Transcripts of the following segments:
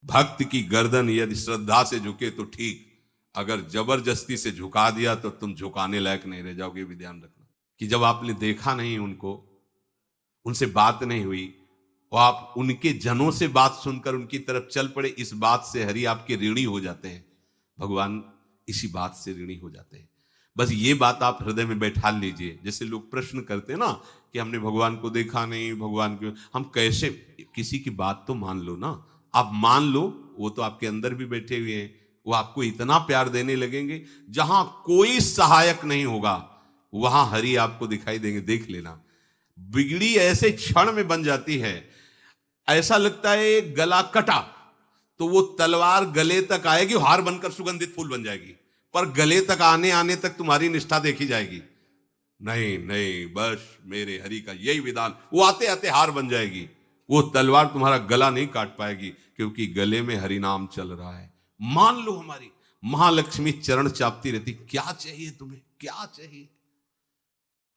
भक्त की गर्दन यदि श्रद्धा से झुके तो ठीक, अगर जबरदस्ती से झुका दिया तो तुम झुकाने लायक नहीं रह जाओगे। भी ध्यान रखना कि जब आपने देखा नहीं उनको, उनसे बात नहीं हुई और आप उनके जनों से बात सुनकर उनकी तरफ चल पड़े, इस बात से हरि आपके ऋणी हो जाते हैं, भगवान इसी बात से ऋणी हो जाते हैं। बस ये बात आप हृदय में बैठा लीजिए। जैसे लोग प्रश्न करते हैं ना कि हमने भगवान को देखा नहीं, भगवान को हम कैसे, किसी की बात तो मान लो ना। आप मान लो, वो तो आपके अंदर भी बैठे हुए हैं, वो आपको इतना प्यार देने लगेंगे। जहां कोई सहायक नहीं होगा वहां हरि आपको दिखाई देंगे। देख लेना, बिगड़ी ऐसे क्षण में बन जाती है, ऐसा लगता है गला कटा तो वो तलवार गले तक आएगी, हार बनकर सुगंधित फूल बन जाएगी, पर गले तक आने आने तक तुम्हारी निष्ठा देखी जाएगी। नहीं नहीं, बस मेरे हरि का यही विधान, वो आते आते हार बन जाएगी। वो तलवार तुम्हारा गला नहीं काट पाएगी, क्योंकि गले में हरि नाम चल रहा है। मान लो, हमारी महालक्ष्मी चरण चापती रहती, क्या चाहिए तुम्हें, क्या चाहिए।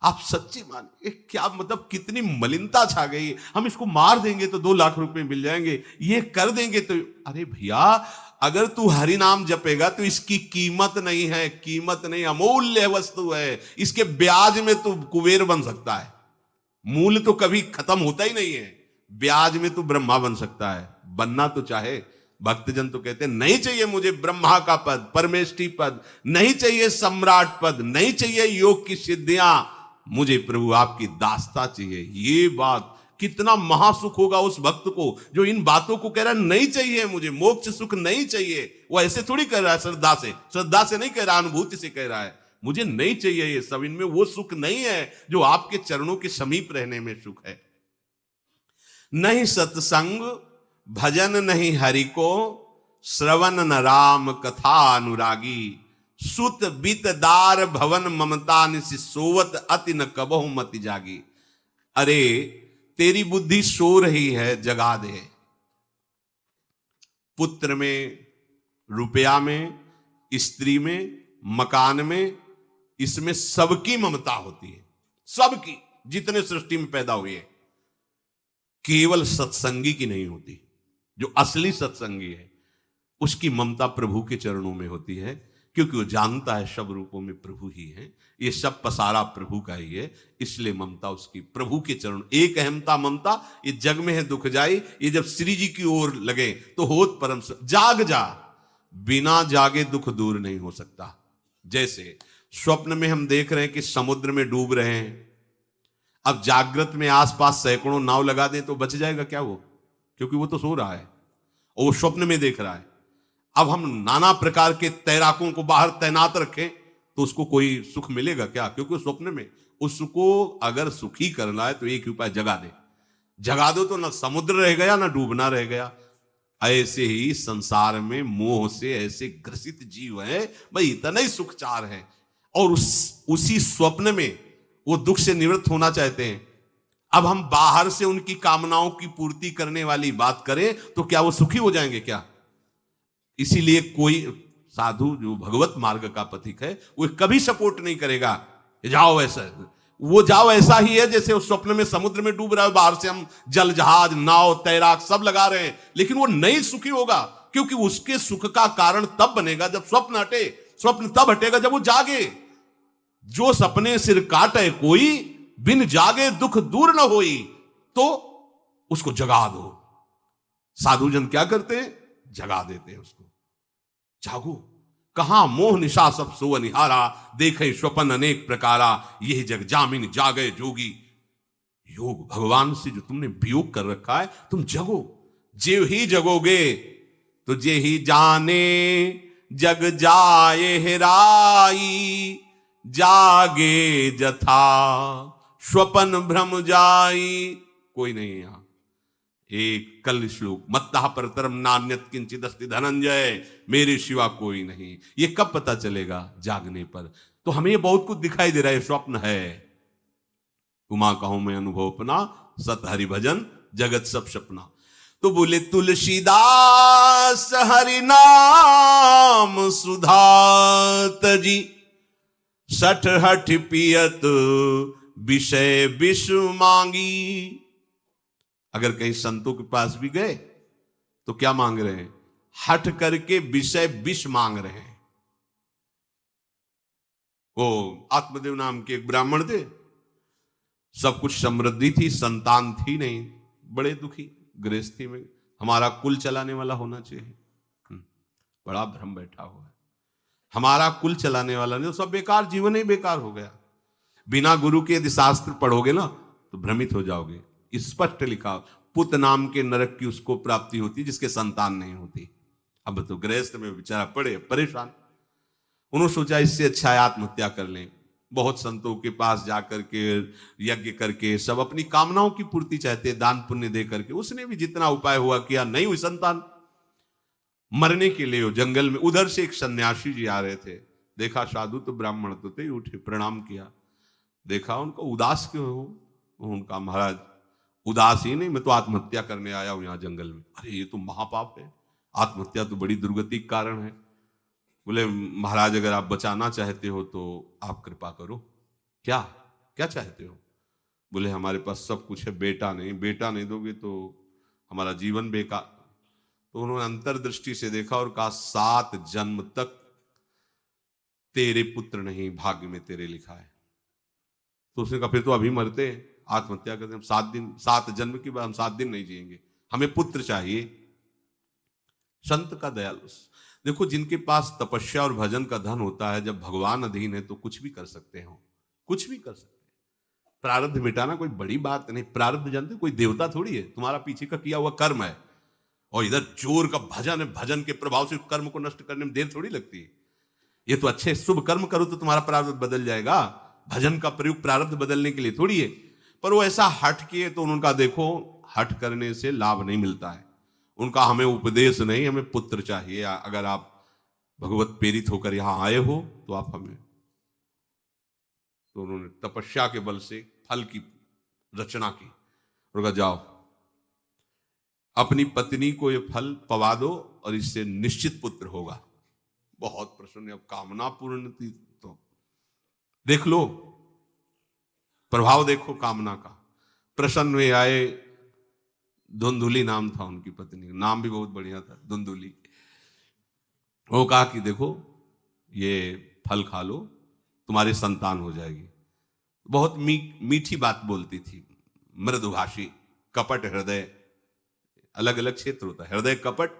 आप सच्ची मानिए, क्या मतलब कितनी मलिनता छा गई। हम इसको मार देंगे तो 2 लाख रुपए मिल जाएंगे, ये कर देंगे तो, अरे भैया अगर तू हरि नाम जपेगा तो इसकी कीमत नहीं है, कीमत नहीं, अमूल्य वस्तु है। इसके ब्याज में तू कुबेर बन सकता है, मूल तो कभी खत्म होता ही नहीं है। ब्याज में तू ब्रह्मा बन सकता है, बनना तो चाहे। भक्तजन तो कहते हैं नहीं चाहिए मुझे ब्रह्मा का पद, परमेष्ठी पद, नहीं चाहिए सम्राट पद, नहीं चाहिए योग की सिद्धियां, मुझे प्रभु आपकी दास्ता चाहिए। ये बात कितना महासुख होगा उस भक्त को जो इन बातों को कह रहा है, नहीं चाहिए मुझे मोक्ष सुख नहीं चाहिए। वो ऐसे थोड़ी कह रहा है, श्रद्धा से नहीं कह रहा, अनुभूति से कह रहा है, मुझे नहीं चाहिए ये सब, इनमें वो सुख नहीं है जो आपके चरणों के समीप रहने में सुख है। नहीं सत्संग भजन नहीं हरि को, श्रवण न राम कथा अनुरागी, सुत बित दार भवन ममता निसि सोवत अति न कबहु मति जागी। अरे तेरी बुद्धि सो रही है, जगा दे। पुत्र में, रुपया में, स्त्री में, मकान में, इसमें सबकी ममता होती है, सबकी, जितने सृष्टि में पैदा हुए हैं। केवल सत्संगी की नहीं होती। जो असली सत्संगी है उसकी ममता प्रभु के चरणों में होती है, क्योंकि वो जानता है सब रूपों में प्रभु ही है, ये सब पसारा प्रभु का ही है, इसलिए ममता उसकी प्रभु के चरण। एक अहमता ममता ये जग में है दुख जाई, ये जब श्री जी की ओर लगे तो होत परम। जाग जा, बिना जागे दुख दूर नहीं हो सकता। जैसे स्वप्न में हम देख रहे हैं कि समुद्र में डूब रहे हैं, अब जागृत में आसपास सैकड़ों नाव लगा दें तो बच जाएगा क्या वो, क्योंकि वो तो सो रहा है और वो स्वप्न में देख रहा है। अब हम नाना प्रकार के तैराकों को बाहर तैनात रखें तो उसको कोई सुख मिलेगा क्या, क्योंकि स्वप्न में। उसको अगर सुखी करना है तो एक उपाय, जगा दे। जगा दो तो ना समुद्र रह गया ना डूबना रह गया। ऐसे ही संसार में मोह से ऐसे ग्रसित जीव है, भाई इतना ही सुखचार है, और उसी स्वप्न में वो दुख से निवृत्त होना चाहते हैं। अब हम बाहर से उनकी कामनाओं की पूर्ति करने वाली बात करें तो क्या वो सुखी हो जाएंगे क्या। इसीलिए कोई साधु जो भगवत मार्ग का पथिक है वो कभी सपोर्ट नहीं करेगा जाओ ऐसा, वो जाओ ऐसा ही है जैसे उस स्वप्न में समुद्र में डूब रहा है, बाहर से हम जल जहाज नाव तैराक सब लगा रहे हैं, लेकिन वो नहीं सुखी होगा, क्योंकि उसके सुख का कारण तब बनेगा जब स्वप्न हटे। स्वप्न तब हटेगा जब वो जागे। जो सपने सिर काटे कोई, बिन जागे दुख दूर न होई, तो उसको जगा दो। साधुजन क्या करते हैं, जगा देते हैं उसको। जागो, कहां मोह निशा सब सो निहारा, देखे स्वपन अनेक प्रकारा, यही जग जामिन जागे जोगी। योग भगवान से जो तुमने वियोग कर रखा है, तुम जगो। जे ही जगोगे तो जे ही जाने जग जाए हेराई, जागे जथा स्वपन भ्रम जाई। कोई नहीं यहां। एक कल श्लोक, मत्तः परतरम नान्यत किंचित अस्ति धनंजय, मेरे सिवा कोई नहीं। ये कब पता चलेगा, जागने पर। तो हमें ये बहुत कुछ दिखाई दे रहा है, स्वप्न है। उमा कहूं मैं अनुभव अपना, सत हरि भजन जगत सब सपना। तो बोले तुलसीदास हरि नाम सुधा तजी, सठ हठ पियत विषय विषु मांगी। अगर कहीं संतों के पास भी गए तो क्या मांग रहे हैं, हट करके विषय विष मांग रहे हैं। वो आत्मदेव नाम के एक ब्राह्मण थे, सब कुछ समृद्धि थी, संतान थी नहीं, बड़े दुखी गृहस्थी में। हमारा कुल चलाने वाला होना चाहिए। बड़ा भ्रम बैठा हुआ है, हमारा कुल चलाने वाला नहीं, तो सब बेकार, जीवन ही बेकार हो गया। बिना गुरु के यदि शास्त्र पढ़ोगे ना तो भ्रमित हो जाओगे। स्पष्ट लिखा, पुत नाम के नरक की उसको प्राप्ति होती जिसके संतान नहीं होती। अब तो गृहस्थ में बेचारा पड़े परेशान। उन्होंने सोचा इससे अच्छा है आत्महत्या कर लें। बहुत संतों के पास जाकर के यज्ञ करके सब अपनी कामनाओं की पूर्ति चाहते, दान पुण्य दे करके। उसने भी जितना उपाय हुआ किया, नहीं हुई संतान। मरने के लिए वो जंगल में, उधर से एक सन्यासी जी आ रहे थे, देखा साधु तो ब्राह्मण तो थे, उठे प्रणाम किया, देखा उनको उदास क्यों हो। उनका महाराज उदास ही नहीं, मैं तो आत्महत्या करने आया हूं यहाँ जंगल में। अरे ये तो महापाप है, आत्महत्या तो बड़ी दुर्गति का कारण है। बोले महाराज अगर आप बचाना चाहते हो तो आप कृपा करो। क्या क्या चाहते हो? बोले हमारे पास सब कुछ है, बेटा नहीं, बेटा नहीं दोगे तो हमारा जीवन बेकार। तो उन्होंने अंतर्दृष्टि से देखा और कहा 7 जन्म तक तेरे पुत्र नहीं भाग्य में तेरे लिखा है। तो उसने कहा फिर तो अभी मरते, आत्महत्या करते, हम 7 दिन, 7 जन्म की बात, हम 7 दिन नहीं जिएंगे, हमें पुत्र चाहिए। संत का दयालु। देखो जिनके पास तपस्या और भजन का धन होता है, जब भगवान अधीन है तो कुछ भी कर सकते हो, कुछ भी कर सकते हैं। प्रारब्ध मिटाना कोई बड़ी बात नहीं। प्रारब्ध जानते, कोई देवता थोड़ी है, तुम्हारा पीछे का किया हुआ कर्म है। और इधर जोर का भजन है, भजन के प्रभाव से कर्म को नष्ट करने में देर थोड़ी लगती है। ये तो अच्छे शुभ कर्म करो तो तुम्हारा प्रारब्ध बदल जाएगा। भजन का प्रयोग प्रारब्ध बदलने के लिए थोड़ी है। पर वो ऐसा हट किए तो उनका देखो, हट करने से लाभ नहीं मिलता है। उनका हमें उपदेश नहीं, हमें पुत्र चाहिए। अगर आप भगवत प्रेरित होकर यहां आए हो तो आप हमें। तो उन्होंने तपस्या के बल से फल की रचना की और कहा जाओ अपनी पत्नी को ये फल पवा दो और इससे निश्चित पुत्र होगा। बहुत प्रसन्न, अब कामना पूर्ण थी तो देख लो, प्रभाव देखो कामना का। प्रसन्न हुए आए। धुंधुली नाम था उनकी पत्नी का, नाम भी बहुत बढ़िया था, धुंधुली। वो कहा कि देखो ये फल खा लो, तुम्हारी संतान हो जाएगी। बहुत मीठी बात बोलती थी, मृदुभाषी, कपट हृदय, अलग अलग क्षेत्र होता है, हृदय कपट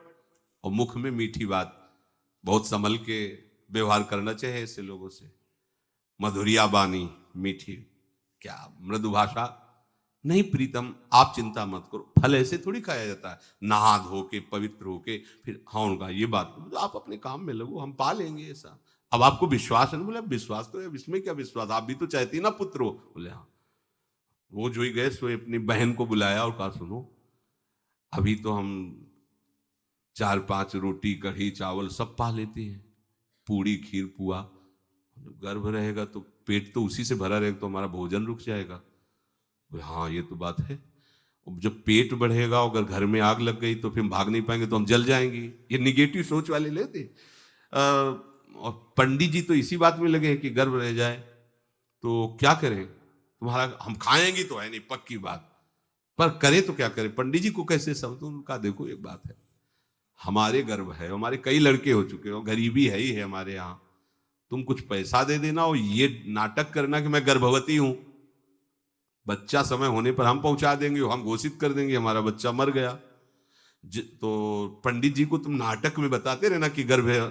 और मुख में मीठी बात। बहुत संभल के व्यवहार करना चाहिए ऐसे लोगों से। मधुरिया बानी, मीठी, क्या मृदुभाषा। नहीं प्रीतम, आप चिंता मत करो, फल ऐसे थोड़ी खाया जाता है, नहा धो के पवित्र होके फिर। हाँ उनका ये बात, आप अपने काम में लगो, हम पा लेंगे ऐसा। अब आपको विश्वास है? बोले विश्वास तो है, इसमें क्या विश्वास, आप भी तो चाहती ना पुत्र हो। बोले हाँ। वो जो ही गए सो अपनी बहन को बुलाया और कहा सुनो, अभी तो हम 4-5 रोटी कढ़ी चावल सब पा लेते हैं, पूड़ी खीर पुआ। गर्भ रहेगा तो पेट तो उसी से भरा रहेगा, तो हमारा भोजन रुक जाएगा। हाँ ये तो बात है। जब पेट बढ़ेगा, अगर घर में आग लग गई तो फिर हम भाग नहीं पाएंगे, तो हम जल जाएंगे। ये निगेटिव सोच वाले लेते। और पंडित जी तो इसी बात में लगे कि गर्भ रह जाए तो क्या करें, तुम्हारा हम खाएंगे तो है नहीं, पक्की बात, पर करें तो क्या करें। पंडित जी को कैसे समझो? उनका देखो एक बात है, हमारे गर्भ है, हमारे कई लड़के हो चुके हो, गरीबी है ही है हमारे यहाँ, तुम कुछ पैसा दे देना और ये नाटक करना कि मैं गर्भवती हूं, बच्चा समय होने पर हम पहुंचा देंगे, हम घोषित कर देंगे हमारा बच्चा मर गया। तो पंडित जी को तुम नाटक में बताते रहना कि गर्भ है,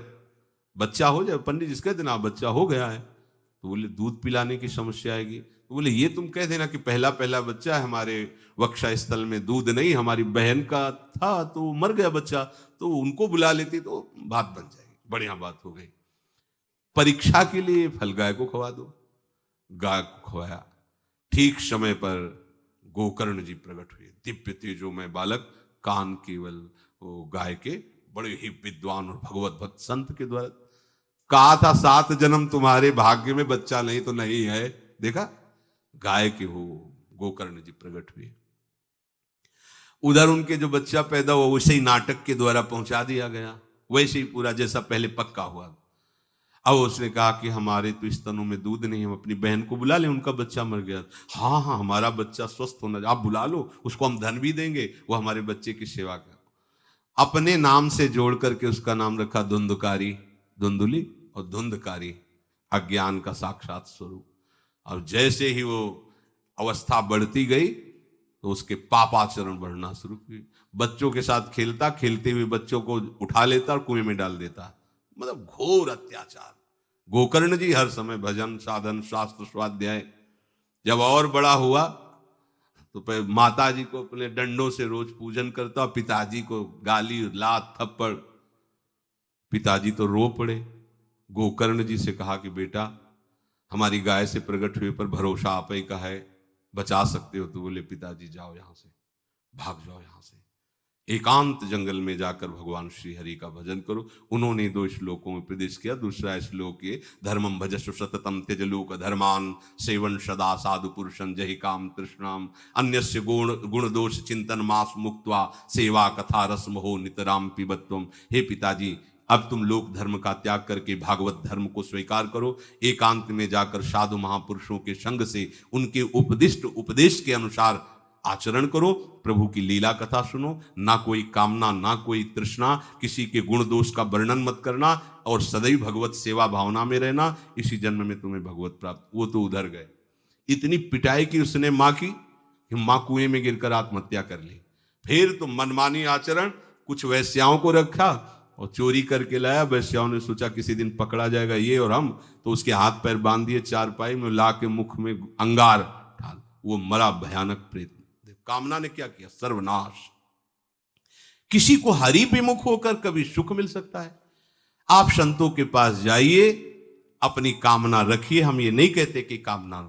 बच्चा हो जाए। पंडित जी कह देना बच्चा हो गया है, तो बोले दूध पिलाने की समस्या आएगी। तो बोले ये तुम कह देना कि पहला पहला बच्चा है, हमारे वक्षा स्थल में दूध नहीं, हमारी बहन का था तो मर गया बच्चा, तो उनको बुला लेती तो बात बन जाएगी, बढ़िया बात हो गई। परीक्षा के लिए फल गाय को खवा दो, गाय को खवाया। ठीक समय पर गोकर्ण जी प्रकट हुए, दिव्य तेजोमय बालक, कान केवल वो गाय के, बड़े ही विद्वान और भगवत भक्त संत के द्वारा। कहा था 7 जन्म तुम्हारे भाग्य में, बच्चा नहीं तो नहीं है, देखा गाय के हो गोकर्ण जी प्रकट हुए। उधर उनके जो बच्चा पैदा हुआ वैसे ही नाटक के द्वारा पहुंचा दिया गया, वैसे ही पूरा जैसा पहले पक्का हुआ। अब उसने कहा कि हमारे तो स्तनों में दूध नहीं, हम अपनी बहन को बुला लें, उनका बच्चा मर गया। हाँ हाँ हमारा बच्चा स्वस्थ होना, आप बुला लो, उसको हम धन भी देंगे, वो हमारे बच्चे की सेवा कर। अपने नाम से जोड़ करके उसका नाम रखा धुंधकारी, धुंधुली, और धुंधकारी अज्ञान का साक्षात स्वरूप। और जैसे ही वो अवस्था बढ़ती गई तो उसके पापाचरण बढ़ना शुरू हुए। बच्चों के साथ खेलता, खेलते हुए बच्चों को उठा लेता और कुएं में डाल देता। मतलब घोर अत्याचार। गोकर्ण जी हर समय भजन, साधन, शास्त्र, स्वाध्याय। जब और बड़ा हुआ तो माता जी को अपने डंडों से रोज पूजन करता, पिताजी को गाली, लात, थप्पड़। पिताजी तो रो पड़े। गोकर्ण जी से कहा कि बेटा, हमारी गाय से प्रकट हुए पर भरोसा आप ही का है, बचा सकते हो? तो बोले पिताजी जाओ यहां से, भाग जाओ यहां से, एकांत जंगल में जाकर भगवान श्री हरि का भजन करो। उन्होंने 2 श्लोकों में उपदेश किया। दूसरा श्लोक ये, धर्मम भजस्व सततम त्यज लोक धर्मान, सेवन सदा साधु पुरुषं जहि काम तृष्णाम, अन्यस्य गुण दोष चिंतन मास मुक्त्वा, सेवा कथा रस मोहो नितराम पिबत्वम। हे पिताजी, अब तुम लोक धर्म का त्याग करके भागवत धर्म को स्वीकार करो। एकांत में जाकर साधु महापुरुषों के संग से उनके उपदिष्ट उपदेश के अनुसार आचरण करो। प्रभु की लीला कथा सुनो। ना कोई कामना, ना कोई तृष्णा, किसी के गुण दोष का वर्णन मत करना, और सदैव भगवत सेवा भावना में रहना। इसी जन्म में तुम्हें भगवत प्राप्त। वो तो उधर गए। इतनी पिटाई की उसने मां की, मां कुएं में गिरकर आत्महत्या कर ली। फिर तो मनमानी आचरण, कुछ वैश्याओं को रखा और चोरी करके लाया। वैश्याओं ने सोचा किसी दिन पकड़ा जाएगा ये और हम, तो उसके हाथ पैर बांध दिए चारपाई में, ला के मुख में अंगार डाल, वो मरा भयानक प्रेत। कामना ने क्या किया? सर्वनाश। किसी को हरि विमुख होकर कभी सुख मिल सकता है? आप संतों के पास जाइए, अपनी कामना रखिए। हम ये नहीं कहते कि कामना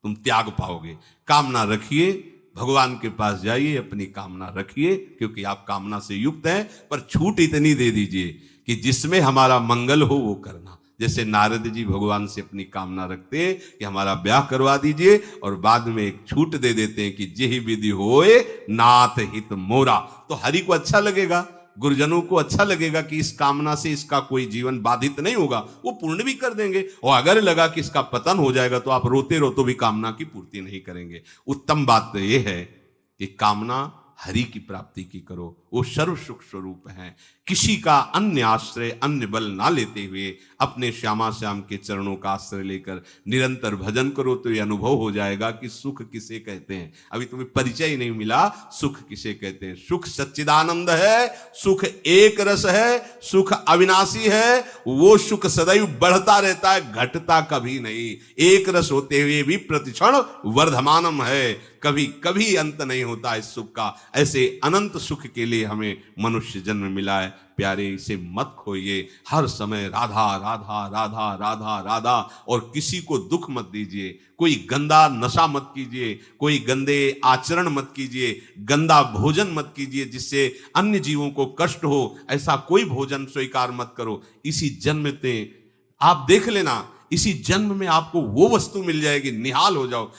तुम त्याग पाओगे, कामना रखिए, भगवान के पास जाइए, अपनी कामना रखिए, क्योंकि आप कामना से युक्त हैं। पर छूट इतनी दे दीजिए कि जिसमें हमारा मंगल हो वो करना। जैसे नारद जी भगवान से अपनी कामना रखते हैं कि हमारा ब्याह करवा दीजिए, और बाद में एक छूट दे देते हैं कि जेहि विधि होए नाथ हित मोरा। तो हरि को अच्छा लगेगा, गुरुजनों को अच्छा लगेगा कि इस कामना से इसका कोई जीवन बाधित नहीं होगा, वो पूर्ण भी कर देंगे। और अगर लगा कि इसका पतन हो जाएगा तो आप रोते रोते भी कामना की पूर्ति नहीं करेंगे। उत्तम बात तो यह है कि कामना हरि की प्राप्ति की करो। वो सर्व सुख स्वरूप है। किसी का अन्य आश्रय, अन्य बल ना लेते हुए अपने श्यामा श्याम के चरणों का आश्रय लेकर निरंतर भजन करो तो ये अनुभव हो जाएगा कि सुख किसे कहते हैं। अभी तुम्हें परिचय ही नहीं मिला, सुख किसे कहते हैं। सुख सच्चिदानंद है, सुख एक रस है, सुख अविनाशी है। वो सुख सदैव बढ़ता रहता है, घटता कभी नहीं। एक रस होते हुए भी प्रतिक्षण वर्धमानम है, कभी कभी अंत नहीं होता इस सुख का। ऐसे अनंत सुख के लिए हमें मनुष्य जन्म मिला है। प्यारे, इसे मत खोइए। हर समय राधा राधा राधा राधा राधा, और किसी को दुख मत दीजिए। कोई गंदा नशा मत कीजिए, कोई गंदे आचरण मत कीजिए, गंदा भोजन मत कीजिए जिससे अन्य जीवों को कष्ट हो। ऐसा कोई भोजन स्वीकार मत करो। इसी जन्म में आप देख लेना, इसी जन्म में आपको वो वस्तु मिल जाएगी, निहाल हो जाओ।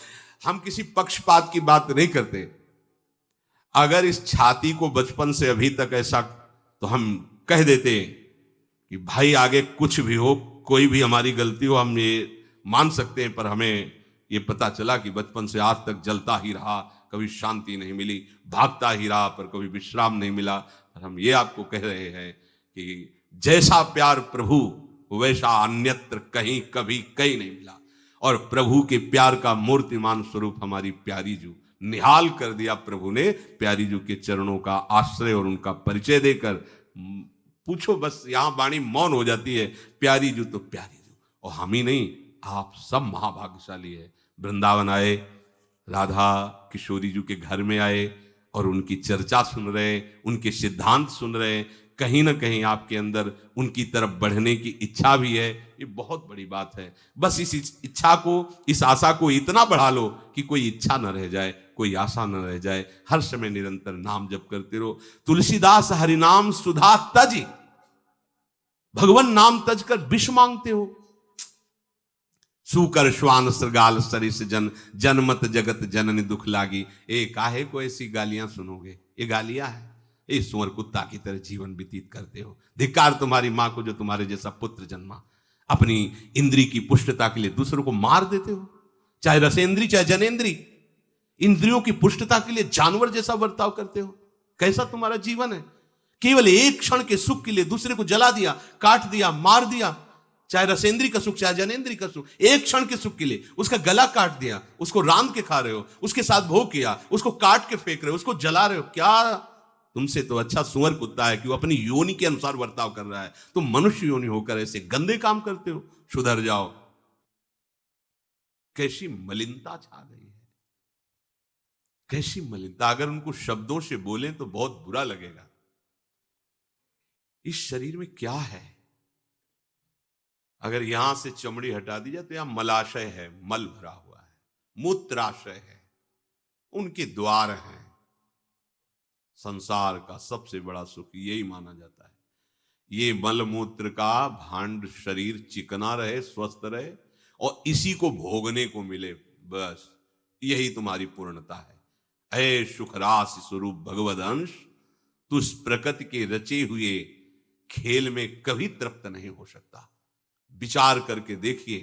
हम किसी पक्षपात की बात नहीं करते। अगर इस छाती को बचपन से अभी तक ऐसा, तो हम कह देते कि भाई आगे कुछ भी हो, कोई भी हमारी गलती हो, हम ये मान सकते हैं। पर हमें ये पता चला कि बचपन से आज तक जलता ही रहा, कभी शांति नहीं मिली, भागता ही रहा, पर कभी विश्राम नहीं मिला। और हम ये आपको कह रहे हैं कि जैसा प्यार प्रभु वैसा अन्यत्र कहीं कभी कहीं नहीं मिला। और प्रभु के प्यार का मूर्तिमान स्वरूप हमारी प्यारी जू, निहाल कर दिया प्रभु ने। प्यारी जू के चरणों का आश्रय और उनका परिचय देकर पूछो, बस यहां वाणी मौन हो जाती है। प्यारी जू तो प्यारी जू, और हम ही नहीं, आप सब महाभाग्यशाली है। वृंदावन आए, राधा किशोरी जू के घर में आए और उनकी चर्चा सुन रहे, उनके सिद्धांत सुन रहे। कहीं ना कहीं आपके अंदर उनकी तरफ बढ़ने की इच्छा भी है। ये बहुत बड़ी बात है। बस इस इच्छा को, इस आशा को इतना बढ़ा लो कि कोई इच्छा न रह जाए, कोई आशा न रह जाए। हर समय निरंतर नाम जप करते रहो। तुलसीदास हरिनाम सुधा तज, भगवान नाम तज कर विष मांगते हो। सूकर श्वान श्रृगाल सरिस जन, जनमत जगत जननी दुख लागी। ए काहे को ऐसी गालियां सुनोगे? ये गालियां है। ये सुअर कुत्ता की तरह जीवन व्यतीत करते हो। धिक्कार तुम्हारी मां को जो तुम्हारे जैसा पुत्र जन्मा। अपनी इंद्री की पुष्टता के लिए दूसरों को मार देते हो, चाहे रसेंद्री चाहे जनेंद्री। इंद्रियों की पुष्टता के लिए जानवर जैसा बर्ताव करते हो। कैसा तुम्हारा जीवन है? केवल एक क्षण के सुख के लिए दूसरे को जला दिया, काट दिया, मार दिया, चाहे रसेंद्री का सुख चाहे जनेंद्री का सुख, एक क्षण के सुख के लिए उसका गला काट दिया, उसको रांध के खा रहे हो, उसके साथ भोग किया, उसको काट के फेंक रहे हो, उसको जला रहे हो। क्या तुमसे तो अच्छा सुअर कुत्ता है कि वो अपनी योनि के अनुसार बर्ताव कर रहा है, तुम मनुष्य योनि होकर ऐसे गंदे काम करते हो, सुधर जाओ। कैसी मलिनता छा गई है, कैसी मलिनता। अगर उनको शब्दों से बोलें तो बहुत बुरा लगेगा। इस शरीर में क्या है? अगर यहां से चमड़ी हटा दी जाए तो यहां मलाशय है, मल भरा हुआ है, मूत्राशय है, उनके द्वार हैं। संसार का सबसे बड़ा सुख यही माना जाता है, ये मल मूत्र का भांड शरीर चिकना रहे, स्वस्थ रहे और इसी को भोगने को मिले, बस यही तुम्हारी पूर्णता है। ऐ सुखरास स्वरूप भगवद अंश, तू इस प्रकृति के रचे हुए खेल में कभी तृप्त नहीं हो सकता। विचार करके देखिए,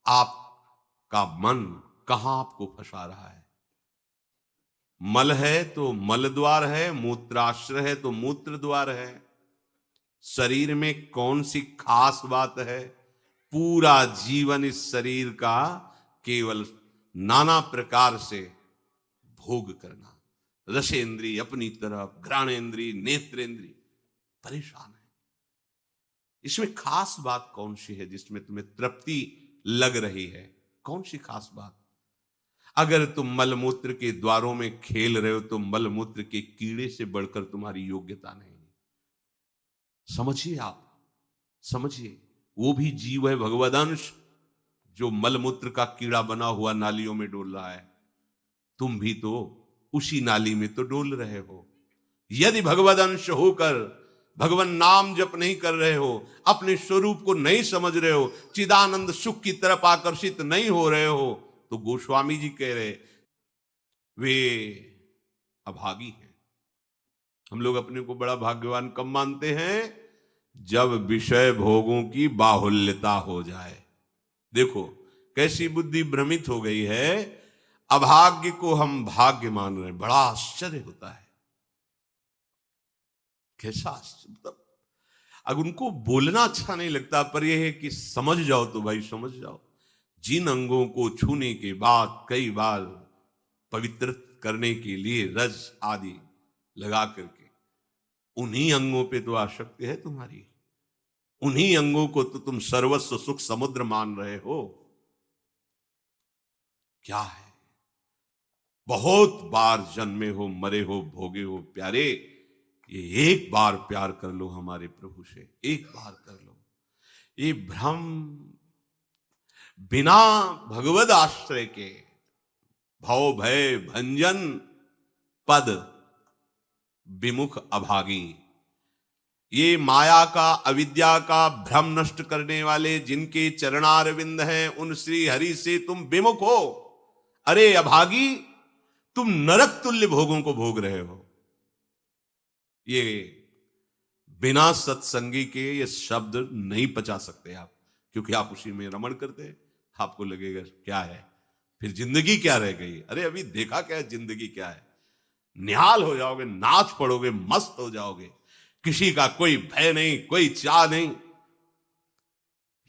आपका मन कहां आपको फंसा रहा है। मल है तो मल द्वार है, मूत्राश्रय है तो मूत्र द्वार है। शरीर में कौन सी खास बात है? पूरा जीवन इस शरीर का केवल नाना प्रकार से भोग करना। रसेंद्री अपनी तरफ, घ्राणेंद्री, नेत्रेंद्री परेशान है। इसमें खास बात कौन सी है जिसमें तुम्हें तृप्ति लग रही है? कौन सी खास बात? अगर तुम मलमूत्र के द्वारों में खेल रहे हो तो मलमूत्र के कीड़े से बढ़कर तुम्हारी योग्यता नहीं। समझिए, आप समझिए, वो भी जीव है, भगवदंश, जो मलमूत्र का कीड़ा बना हुआ नालियों में डोल रहा है। तुम भी तो उसी नाली में तो डोल रहे हो। यदि भगवदंश होकर भगवान नाम जप नहीं कर रहे हो, अपने स्वरूप को नहीं समझ रहे हो, चिदानंद सुख की तरफ आकर्षित नहीं हो रहे हो, तो गोस्वामी जी कह रहे वे अभागी हैं। हम लोग अपने को बड़ा भाग्यवान कब मानते हैं? जब विषय भोगों की बाहुल्यता हो जाए। देखो कैसी बुद्धि भ्रमित हो गई है, अभाग्य को हम भाग्य मान रहे हैं। बड़ा आश्चर्य होता है, कैसा मतलब। अगर उनको बोलना अच्छा नहीं लगता, पर यह है कि समझ जाओ तो भाई समझ जाओ। जिन अंगों को छूने के बाद कई बार पवित्र करने के लिए रज आदि लगा करके, उन्हीं अंगों पे तो आसक्ति है तुम्हारी, उन्हीं अंगों को तो तुम सर्वस्व सुख समुद्र मान रहे हो। क्या है? बहुत बार जन्मे हो, मरे हो, भोगे हो प्यारे, ये एक बार प्यार कर लो हमारे प्रभु से, एक बार कर लो। ये भ्रम बिना भगवद आश्रय के भव भय भंजन पद विमुख अभागी, ये माया का, अविद्या का भ्रम नष्ट करने वाले जिनके चरणारविंद हैं, उन श्री हरि से तुम विमुख हो। अरे अभागी, तुम नरक तुल्य भोगों को भोग रहे हो। ये बिना सत्संगी के ये शब्द नहीं पचा सकते आप, क्योंकि आप उसी में रमण करते। आपको लगेगा क्या है, फिर जिंदगी क्या रह गई? अरे अभी देखा क्या है, जिंदगी क्या है। निहाल हो जाओगे, नाच पड़ोगे, मस्त हो जाओगे, किसी का कोई भय नहीं, कोई चाह नहीं।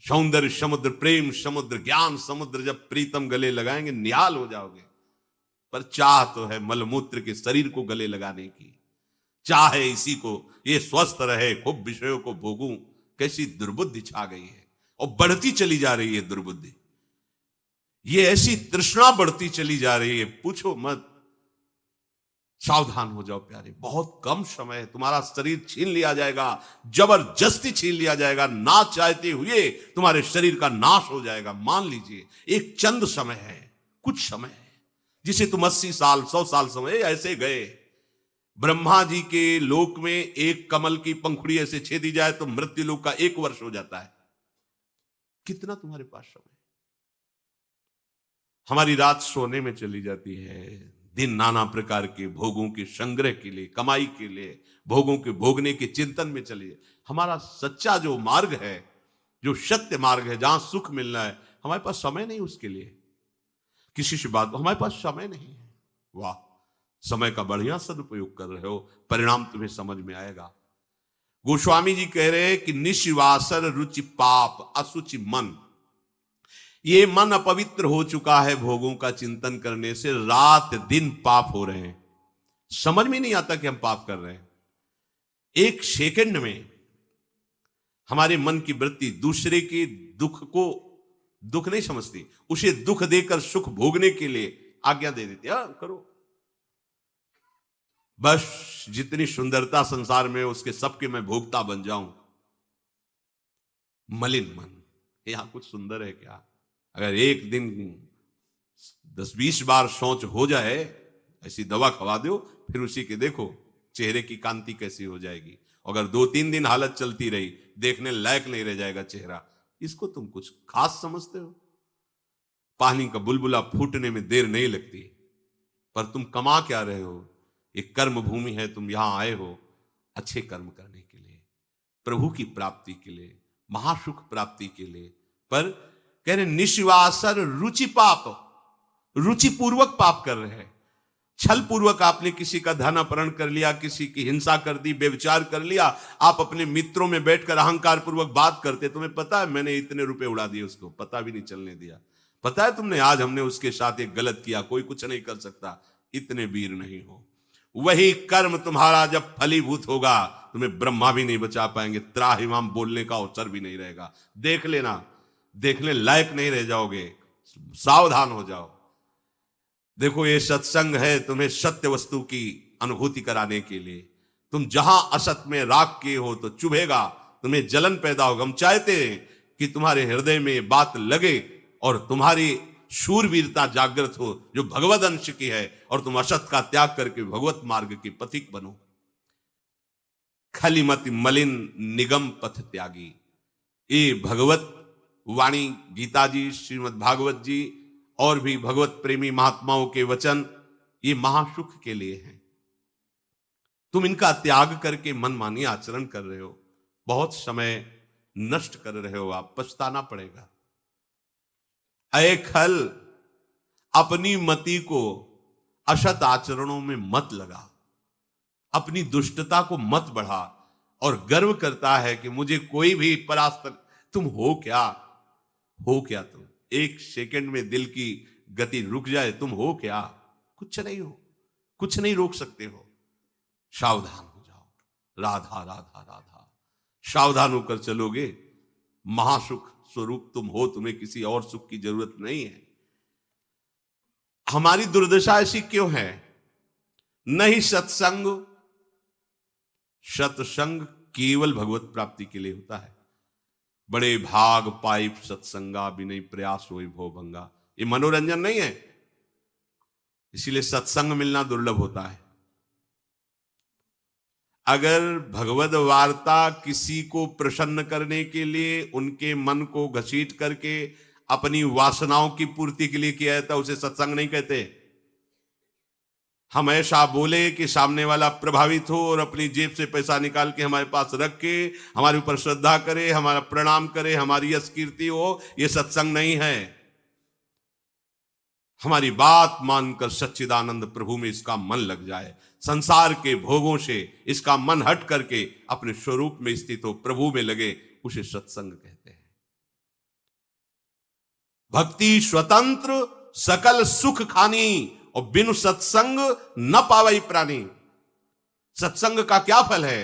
सौंदर्य समुद्र, प्रेम समुद्र, ज्ञान समुद्र जब प्रीतम गले लगाएंगे निहाल हो जाओगे। पर चाह तो है मलमूत्र के शरीर को गले लगाने की, चाह है इसी को ये स्वस्थ रहे, खूब विषयों को भोगूं। कैसी दुर्बुद्धि छा गई है, और बढ़ती चली जा रही है दुर्बुद्धि। ये ऐसी तृष्णा बढ़ती चली जा रही है, पूछो मत। सावधान हो जाओ प्यारे, बहुत कम समय है, तुम्हारा शरीर छीन लिया जाएगा, जबरदस्ती छीन लिया जाएगा, ना चाहते हुए तुम्हारे शरीर का नाश हो जाएगा। मान लीजिए एक चंद समय है, कुछ समय है, जिसे तुम 80 साल 100 साल समय ऐसे गए। ब्रह्मा जी के लोक में एक कमल की पंखुड़ी ऐसे छेदी जाए तो मृत्यु लोक का 1 वर्ष हो जाता है। कितना तुम्हारे पास समय? हमारी रात सोने में चली जाती है, दिन नाना प्रकार के भोगों के संग्रह के लिए, कमाई के लिए, भोगों के भोगने के चिंतन में चलिए। हमारा सच्चा जो मार्ग है, जो सत्य मार्ग है, जहां सुख मिलना है, हमारे पास समय नहीं उसके लिए। किसी से बात, हमारे पास समय नहीं है। वाह, समय का बढ़िया सदुपयोग कर रहे हो, परिणाम तुम्हें समझ में आएगा। गोस्वामी जी कह रहे हैं कि निशिवासर रुचि पाप असुचि मन, ये मन अपवित्र हो चुका है भोगों का चिंतन करने से, रात दिन पाप हो रहे हैं, समझ में नहीं आता कि हम पाप कर रहे हैं। एक सेकंड में हमारे मन की वृत्ति दूसरे के दुख को दुख नहीं समझती, उसे दुख देकर सुख भोगने के लिए आज्ञा दे देती, करो। बस जितनी सुंदरता संसार में उसके सबके मैं भोगता बन जाऊं। मलिन मन, यहां कुछ सुंदर है क्या? अगर एक दिन 10-20 बार शौच हो जाए, ऐसी दवा खवा दो, फिर उसी के देखो चेहरे की कांति कैसी हो जाएगी। अगर 2-3 दिन हालत चलती रही, देखने लायक नहीं रह जाएगा चेहरा। इसको तुम कुछ खास समझते हो? पानी का बुलबुला फूटने में देर नहीं लगती, पर तुम कमा क्या रहे हो? एक कर्म भूमि है, तुम यहां आए हो अच्छे कर्म करने के लिए, प्रभु की प्राप्ति के लिए, महासुख प्राप्ति के लिए। पर कह रहे निशिवासर रुचि पाप, रुचि पूर्वक पाप कर रहे हैं। छल पूर्वक आपने किसी का धन अपहरण कर लिया, किसी की हिंसा कर दी, व्यभिचार कर लिया। आप अपने मित्रों में बैठकर अहंकार पूर्वक बात करते, तुम्हें पता है मैंने इतने रुपए उड़ा दिए, उसको पता भी नहीं चलने दिया। पता है तुमने आज हमने उसके साथ एक गलत किया, कोई कुछ नहीं कर सकता। इतने वीर नहीं हो। वही कर्म तुम्हारा जब फलीभूत होगा, तुम्हें ब्रह्मा भी नहीं बचा पाएंगे, त्राहिमाम बोलने का अवसर भी नहीं रहेगा। देख लेना, देखने लायक नहीं रह जाओगे, सावधान हो जाओ। देखो ये सत्संग है तुम्हें सत्य वस्तु की अनुभूति कराने के लिए। तुम जहां असत में राग किए हो तो चुभेगा, तुम्हें जलन पैदा होगा। हम चाहते हैं कि तुम्हारे हृदय में ये बात लगे और तुम्हारी शूरवीरता जागृत हो जो भगवत अंश की है, और तुम असत का त्याग करके भगवत मार्ग की पथिक बनो। खलिमति मलिन निगम पथ त्यागी, ये भगवत वाणी गीता जी, श्रीमद् भागवत जी और भी भगवत प्रेमी महात्माओं के वचन, ये महासुख के लिए हैं। तुम इनका त्याग करके मनमानी आचरण कर रहे हो, बहुत समय नष्ट कर रहे हो, आप पछताना पड़ेगा। अय खल, अपनी मति को असत आचरणों में मत लगा, अपनी दुष्टता को मत बढ़ा और गर्व करता है कि मुझे कोई भी परास्त। तुम हो क्या? हो क्या तुम? एक सेकंड में दिल की गति रुक जाए, तुम हो क्या? कुछ नहीं हो, कुछ नहीं रोक सकते हो। सावधान हो जाओ। राधा राधा राधा, सावधान होकर चलोगे, महासुख स्वरूप तुम हो, तुम्हें किसी और सुख की जरूरत नहीं है। हमारी दुर्दशा ऐसी क्यों है? नहीं सत्संग, सत्संग केवल भगवत प्राप्ति के लिए होता है। बड़े भाग पाइप सत्संगा, बिनय प्रयास होई भो भंगा, ये मनोरंजन नहीं है। इसीलिए सत्संग मिलना दुर्लभ होता है। अगर भगवद वार्ता किसी को प्रसन्न करने के लिए, उनके मन को घसीट करके अपनी वासनाओं की पूर्ति के लिए किया जाता है, उसे सत्संग नहीं कहते। हम ऐसा बोले कि सामने वाला प्रभावित हो और अपनी जेब से पैसा निकाल के हमारे पास रख के हमारे ऊपर श्रद्धा करे, हमारा प्रणाम करे, हमारी यश कीर्ति हो, यह सत्संग नहीं है। हमारी बात मानकर सच्चिदानंद प्रभु में इसका मन लग जाए, संसार के भोगों से इसका मन हट करके अपने स्वरूप में स्थित हो, प्रभु में लगे, उसे सत्संग कहते हैं। भक्ति स्वतंत्र सकल सुख खानी, और बिनु सत्संग न पावई प्राणी। सत्संग का क्या फल है?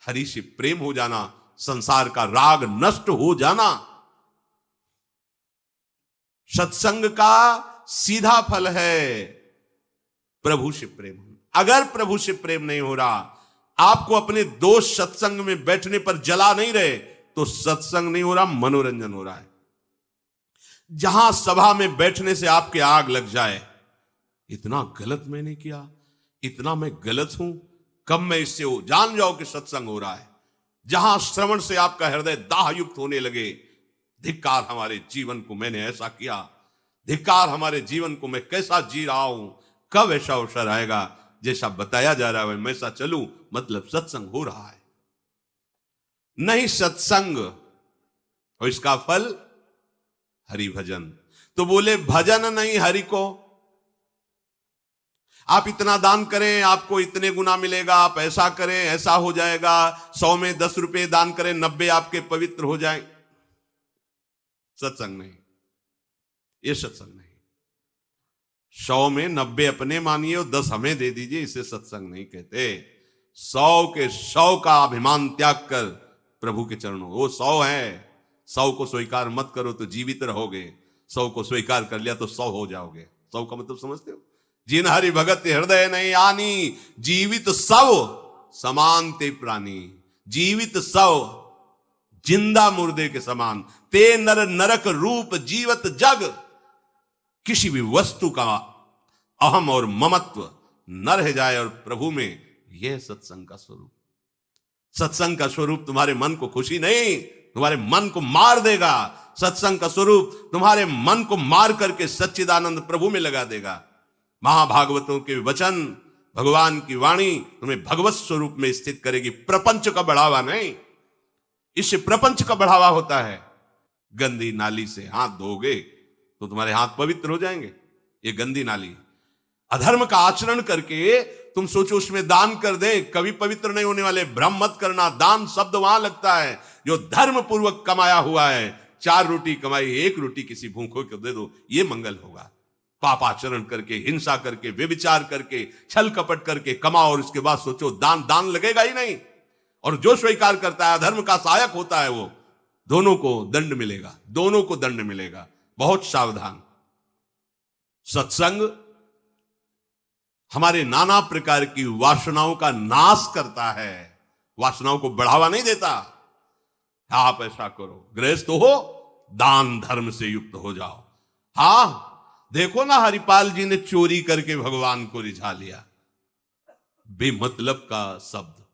हरि से प्रेम हो जाना, संसार का राग नष्ट हो जाना। सत्संग का सीधा फल है प्रभु से प्रेम। अगर प्रभु से प्रेम नहीं हो रहा, आपको अपने दोस्त सत्संग में बैठने पर जला नहीं रहे, तो सत्संग नहीं हो रहा, मनोरंजन हो रहा है। जहां सभा में बैठने से आपके आग लग जाए, इतना गलत मैंने किया, इतना मैं गलत हूं, कब मैं इससे हो, जान जाओ कि सत्संग हो रहा है। जहां श्रवण से आपका हृदय दाह युक्त होने लगे, धिक्कार हमारे जीवन को, मैंने ऐसा किया, धिक्कार हमारे जीवन को, मैं कैसा जी रहा हूं, कब ऐसा अवसर आएगा जैसा बताया जा रहा है मैं ऐसा चलूं, मतलब सत्संग हो रहा है। नहीं सत्संग, और इसका फल हरि भजन। तो बोले भजन नहीं हरि को, आप इतना दान करें आपको इतने गुना मिलेगा, आप ऐसा करें ऐसा हो जाएगा, 100 में 10 रुपए दान करें 90 आपके पवित्र हो जाए। सत्संग नहीं, ये सत्संग नहीं। 100 में 90 अपने मानिए और 10 हमें दे दीजिए, इसे सत्संग नहीं कहते। 100 के 100 का अभिमान त्याग कर प्रभु के चरणों, वो 100 है, 100 को स्वीकार मत करो तो जीवित रहोगे, 100 को स्वीकार कर लिया तो 100 हो जाओगे। 100 का मतलब समझते हो? जिन हरि भगत हृदय नहीं आनी, जीवित सब समान ते प्राणी। जीवित सब जिंदा मुर्दे के समान, ते नर नरक रूप जीवत जग। किसी भी वस्तु का अहम और ममत्व न रह जाए और प्रभु में, यह सत्संग का स्वरूप। सत्संग का स्वरूप तुम्हारे मन को खुशी नहीं, तुम्हारे मन को मार देगा। सत्संग का स्वरूप तुम्हारे मन को मार करके सच्चिदानंद प्रभु में लगा देगा। महाभागवतों के वचन, भगवान की वाणी तुम्हें भगवत स्वरूप में स्थित करेगी, प्रपंच का बढ़ावा नहीं। इससे प्रपंच का बढ़ावा होता है। गंदी नाली से हाथ धोगे तो तुम्हारे हाथ पवित्र हो जाएंगे, ये गंदी नाली। अधर्म का आचरण करके तुम सोचो उसमें दान कर दे, कभी पवित्र नहीं होने वाले। भ्रम मत करना, दान शब्द वहां लगता है जो धर्म पूर्वक कमाया हुआ है। 4 रोटी कमाई, 1 रोटी किसी भूखों को दे दो, ये मंगल होगा। पापाचरण करके, हिंसा करके, व्यभिचार करके, छल कपट करके कमाओ और उसके बाद सोचो दान लगेगा ही नहीं। और जो स्वीकार करता है अधर्म का सहायक होता है, वो दोनों को दंड मिलेगा, दोनों को दंड मिलेगा। बहुत सावधान। सत्संग हमारे नाना प्रकार की वासनाओं का नाश करता है, वासनाओं को बढ़ावा नहीं देता। आप ऐसा करो, गृहस्थ हो, दान धर्म से युक्त हो जाओ। हां, देखो ना हरिपाल जी ने चोरी करके भगवान को रिझा लिया, बेमतलब का शब्द।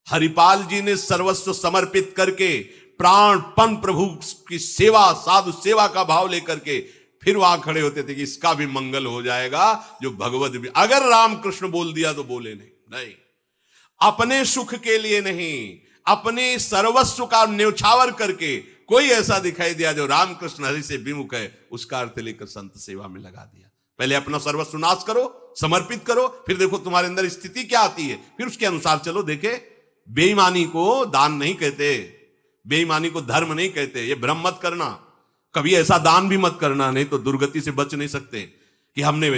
हरिपाल जी ने सर्वस्व समर्पित करके प्राणपन प्रभु की सेवा, साधु सेवा का भाव लेकर के फिर वहां खड़े होते थे कि इसका भी मंगल हो जाएगा, जो भगवत भी। अगर रामकृष्ण बोल दिया तो बोले नहीं, अपने सुख के लिए नहीं, अपने सर्वस्व का न्यौछावर करके कोई ऐसा दिखाई दिया जो रामकृष्ण हरि से विमुख है, उसका अर्थ लेकर संत सेवा में लगा दिया। पहले अपना सर्वस्व नाश करो, समर्पित करो, फिर देखो तुम्हारे अंदर स्थिति क्या आती है, फिर उसके अनुसार चलो। देखे, बेईमानी को दान नहीं कहते, बेईमानी को धर्म नहीं कहते, ये भ्रम मत करना। कभी ऐसा दान भी मत करना, नहीं तो दुर्गति से बच नहीं सकते कि हमने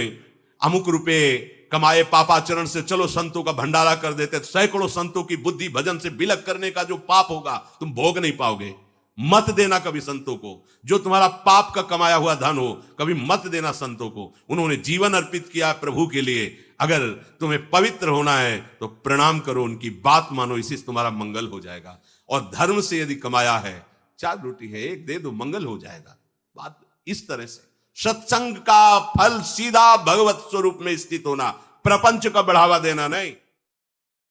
अमुक रुपए कमाए पापाचरण से, चलो संतों का भंडारा कर देते। सैकड़ों संतों की बुद्धि भजन से बिलक करने का जो पाप होगा तुम भोग नहीं पाओगे। मत देना कभी संतों को, जो तुम्हारा पाप का कमाया हुआ धन हो, कभी मत देना संतों को। उन्होंने जीवन अर्पित किया प्रभु के लिए। अगर तुम्हें पवित्र होना है तो प्रणाम करो, उनकी बात मानो, इसी से तुम्हारा मंगल हो जाएगा। और धर्म से यदि कमाया है, 4 रोटी है, 1 दे दो, मंगल हो जाएगा। बात इस तरह से। सत्संग का फल सीधा भगवत स्वरूप में स्थित होना, प्रपंच का बढ़ावा देना नहीं।